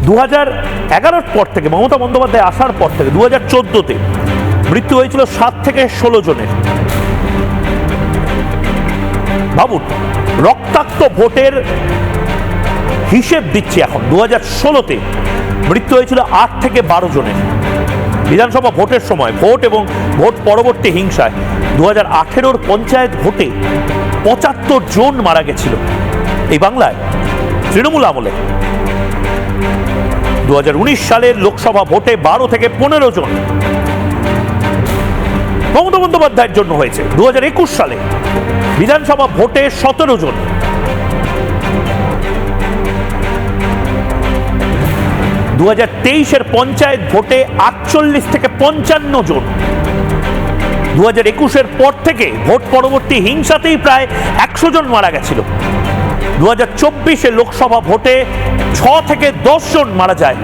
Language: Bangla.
2011-র পর থেকে, মমতা বন্দ্যোপাধ্যায় আসার পর থেকে 2014-তে মৃত্যু হয়েছিল 7 থেকে 16 জনের। ভাবুন, রক্তাক্ত ভোটের হিসেব দিচ্ছি এখন। 2016-তে মৃত্যু হয়েছিল 8 থেকে 12 জনের বিধানসভা ভোটের সময়, ভোট এবং ভোট পরবর্তী হিংসায়। 2018-র পঞ্চায়েত ভোটে 75 জন মারা গেছিল এই বাংলায় তৃণমূল আমলে। 2019 সালের লোকসভা ভোটে 12 থেকে 15 জন মমতা বন্দ্যোপাধ্যায়ের জন্য হয়েছে। 2021 সালে বিধানসভা ভোটে 17 জন। 2023-এর পঞ্চায়েত ভোটে 48 থেকে 55 জন। 2021-এর পর থেকে ভোট পরবর্তী হিংসাতেই প্রায় 100 জন মারা গেছিল। 2024-এ লোকসভা ভোটে 6 থেকে 10 জন মারা যায়।